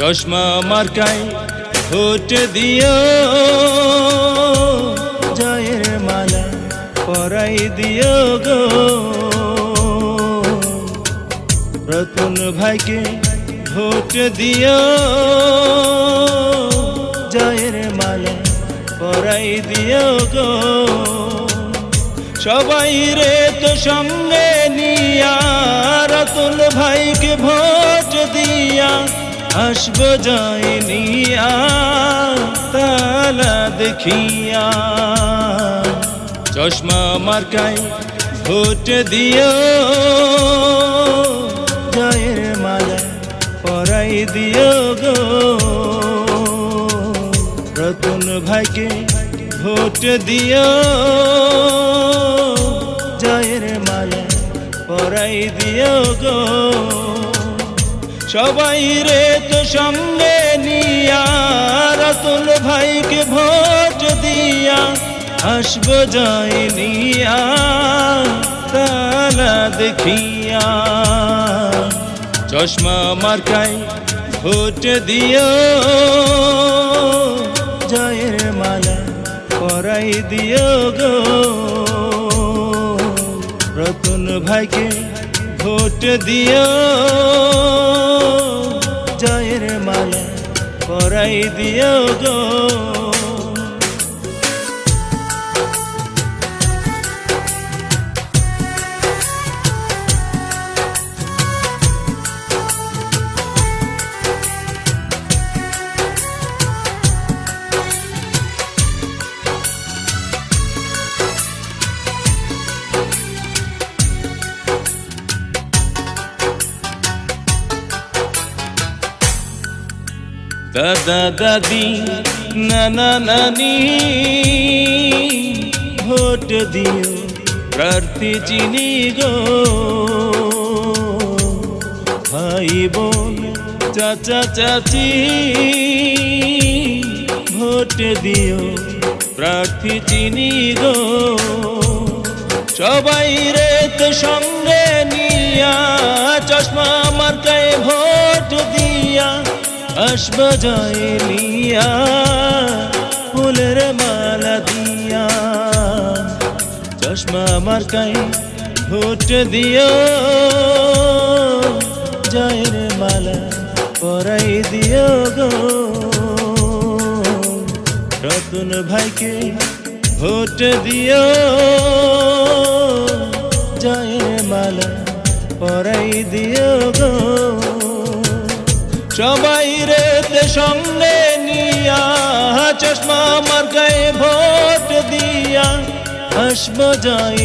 চশমা মার্কায় ভোট দিও, জয়ের মালা পরাই দিও গো। রতন ভাইকে ভোট দিও, জয়ের মালা পরাই দিও গো। সবাই রে তো সঙ্গে নিয়া, রতন ভাইকে ভোট দিয়া আসব জয় নিয়া, তালা দেখিয়া। চশমা মার্কায় ভোট দিও, জয়ের মালা পরাই দিও গো। রতন ভাইকে ভোট দিও, জয়ের মালা পরাই দিও গো। সবাই রে তো সঙ্গে নিয়া, রতন ভাইকে ভোট দিয়া আসব জয় নিয়া, তালা দেখিয়া। চশমা মার্কায় ভোট দিও, জয়ের মালা পরাই দিও গো। রতন ভাইকে ভোট দিও, জয়ের মালা পরাই দিও গো। দাদা দাদি নানা নানি ভোট দিও, প্রার্থী চিনি গো। ভাই বোন চাচা চাচি ভোট দিও, প্রার্থী চিনি গো। সবাই রে তো সঙ্গে নিয়া, চশমা মার্কায় ভোট দিয়া আসব জয় নিয়া, ফুলের মালা দিয়া। চশমা মার্কায় ভোট দিও, জয়ের মালা পরাই দিও গো। রতন ভাইকে ভোট দিও, জয়ের মালা পরাই দিও গো। সবাই রে সঙ্গে নিয়া, চশমা মার্কায় ভোট দিয়া আসব জয়।